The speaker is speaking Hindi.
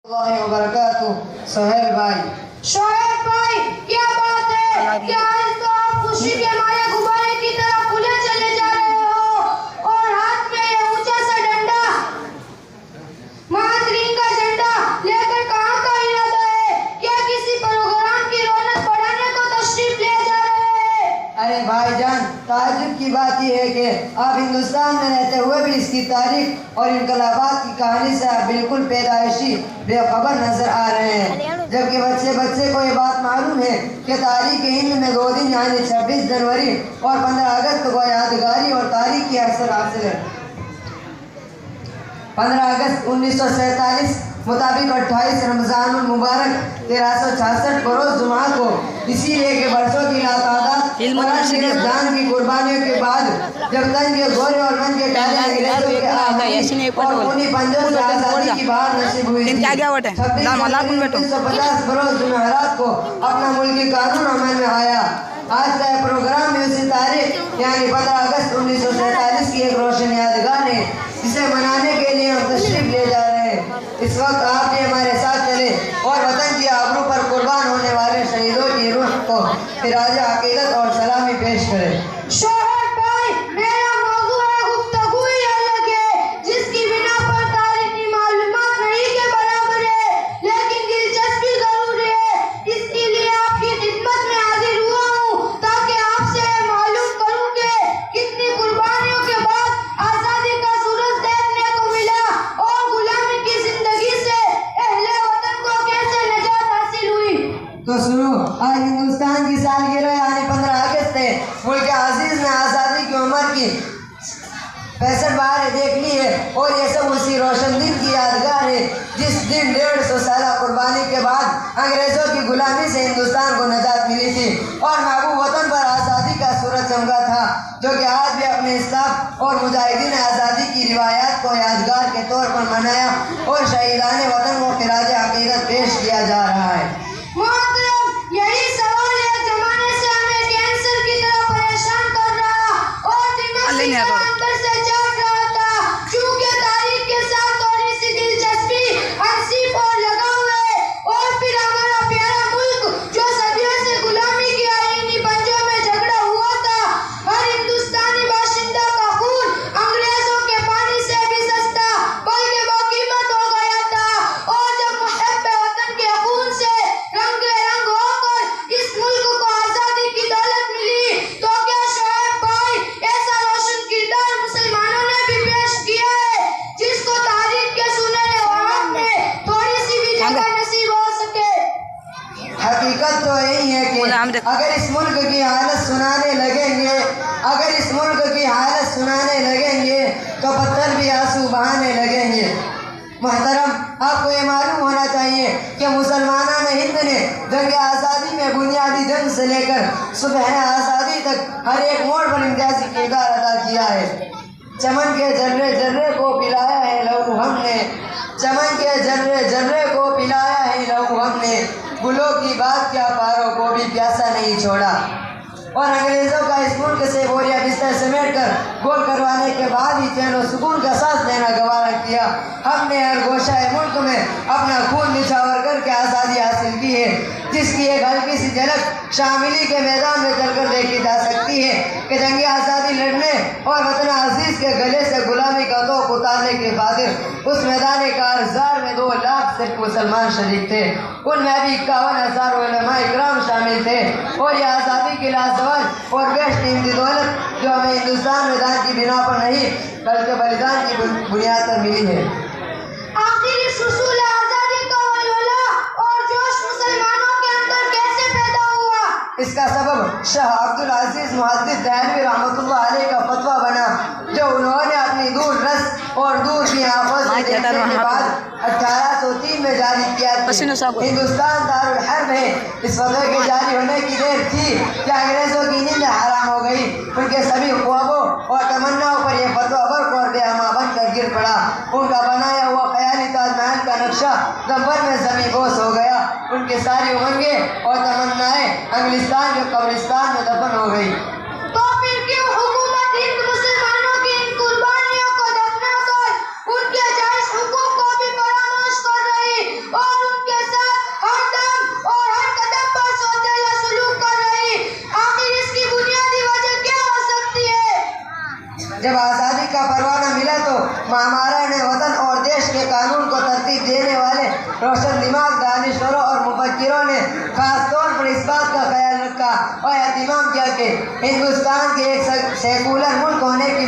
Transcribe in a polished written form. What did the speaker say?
सोहेल भाई, शोएब भाई, क्या बात है? क्या आज तो आप खुशी के मारे गुब्बारे की तरह खुले चले जा रहे हो और हाथ में ये ऊंचा सा डंडा, महातरीन का झंडा लेकर कहाँ का इरादा है? क्या किसी प्रोग्राम की रौनक बढ़ाने को तशरीफ ले जा रहे हैं? अरे भाईजान, ताज्जुब की बात यह है कि आप हिंदुस्तान में रहते हुए भी इसकी तारीख और इनकलाबात की कहानी से आप बिल्कुल पैदाइशी बेखबर नजर आ रहे हैं, जबकि बच्चे को ये बात मालूम है कि तारीख हिंद में 2 दिन यानी 26 जनवरी और 15 अगस्त को यादगारी और तारीखी अवसर हासिल है। 15 अगस्त 1947 मुताबिक 28 रमजानुल मुबारक 1366 को रोज जुमा को, इसीलिए के बरसों की लातादाद जान की कुर्बानियों के बाद जब तन के गोरे और मन के काले अंग्रेजों के और खूनी पंजों से आजादी की बहार नसीब हुई थी, 1950 बरोज जुमेरात को अपना मुल्की कानून अमल में आया। आज का प्रोग्राम में उसी तारीख यानी 15 अगस्त 1947 की एक रोशन यादगार है, जिसे मनाने के लिए हम तशरीफ ले जा रहे हैं। इस वक्त आप भी हमारे साथ चले और वतन की आबरू पर कुर्बान होने वाले शहीदों की रूह को खिराज अकीदत और सलामी पेश करें। शोएब भाई, मेरा मौजू है गुफ्तगू ही अलग है, जिसकी बिना पर तारीखी मालूमात नहीं के बराबर है, लेकिन दिलचस्पी जरूर है। इसके लिए आपकी खिदमत में हाजिर हुआ हूँ ताकि आपसे मालूम करूँ कि कितनी कुर्बानियों के बाद आजादी का सूरज देखने को मिला और गुलामी की जिंदगी से अहले वतन को कैसे निजात हासिल हुई। तो सुनो, आज हिंदुस्तान की सालगिरह यानी 15 अगस्त है। मुल्क अजीज ने आज़ादी की उम्र की 65 बार देख ली है और ये सब उसी रोशन दिन की यादगार है जिस दिन 150 साल कुर्बानी के बाद अंग्रेजों की गुलामी से हिंदुस्तान को निजात मिली थी और महबूब वतन पर आज़ादी का सूरज चमका था, जो कि आज भी अपने इस्लाम और मुजाहिदीन आज़ादी की रिवायात को यादगार के तौर पर मनाया और शहीदान वतन को खिराज अकीदत पेश किया जा रहा है। मोहतरम, यही सवाल एक जमाने से हमें कैंसर की तरह परेशान कर रहा और दिमाग की तरह अंदर से चाट रहा था, क्योंकि तारीख के साथ थोड़ी सी दिलचस्पी, अंसीब और लगाव है। और फिर हमारा प्यारा मुल्क जो सदियों से गुलामी की आईनी पंजों में झगड़ा हुआ था, हर हिंदुस्तानी बाशिंदा का खून अंग्रेजों के पानी से भी सस्ता बल्कि बाकीमत हो गया था। और जब मुहब्बे वतन के खून से रंग होकर इस मुल्क को आजादी की दौलत मिली, तो क्या शोएब भाई ऐसा रोशन किरदार मुसलमानों ने भी पेश किया है जिसको तारीख के सुनहरे वहां में थोड़ी सी भी जगह नसीब हो सके। हकीकत तो यही है कि अगर इस मुल्क की हालत सुनाने लगेंगे तो पत्थर भी आंसू बहाने लगेंगे। मोहतरम, आपको ये मालूम होना चाहिए कि मुसलमानों ने हिंद ने जंग आज़ादी में बुनियादी जंग से लेकर सुबह आज़ादी तक हर एक मोड़ पर इम्तियाजी किरदार अदा किया है। चमन के जर्रे जर्रे को पिलाया है लहू हमने, चमन के जर्रे जर्रे को पिलाया है लहू हमने, गुलों की बात क्या पारों को भी प्यासा नहीं छोड़ा। और अंग्रेजों का इस मुल्क से बोरिया बिस्तर समेट कर गोल करवाने के बाद ही चैन और सुकून का सांस लेना गवारा किया। हमने हर गोशाए मुल्क में अपना खून निछावर करके आज़ादी हासिल की है, जिसकी एक हल्की सी झलक शामिली के मैदान में चलकर देखी जा सकती है कि जंग आज़ादी लड़ने और वतन अजीज के गले से गुलामी का तोप उतारने के खातिर उस मैदान कारज़ार में 2 लाख से मुसलमान शरीक थे। उनमें भी 51,000 उलमा इकराम शामिल थे और ये आज़ादी की लाजवाब और बेशकीमती दौलत जो हमें हिंदुस्तान में दान की बिना पर नहीं बल्कि बलिदान की बुनियाद पर मिली है। आखिर इस हुसूल आजादी का वलवला और जोश मुसलमानों के अंदर कैसे पैदा हुआ? इसका सबब शाह अब्दुल अजीज मुहद्दिस देहलवी रहमतुल्लाह अलैह का फतवा बना, जो उन्होंने अपनी दूर रस और दूर की आंखों से देखने के बाद 1803 में जारी किया। हिंदुस्तान दारुल हर्ब है। इस फतवे के जारी होने की देर थी कि अंग्रेजों की नींद हराम हो गई। उनके सभी ख्वाबों और तमन्नाओं पर यह फतवा बर्क और बेहमा बनकर गिर पड़ा। उनका बनाया हुआ ख्याली ताजमहल का नक्शा दम्बर में जमी बोस हो गया। उनकी सारी उमंगें और तमन्नाएं अंग्लिस्तान के कब्रिस्तान में दफन हो गई। तो फिर क्यों हुकूमत हिंद मुसलमानों की इन कुर्बानियों को दफना कर उनके जायज हुकूक को भी फरामोश कर रही और जब आज़ादी का परवाना मिला तो महामारा ने वतन और देश के कानून को तरतीब देने वाले रोशन दिमाग दानिशवरों और मुफक्किरों ने खास तौर पर इस बात का ख्याल रखा और एहतिमाम किया कि हिंदुस्तान के एक सेकुलर मुल्क होने की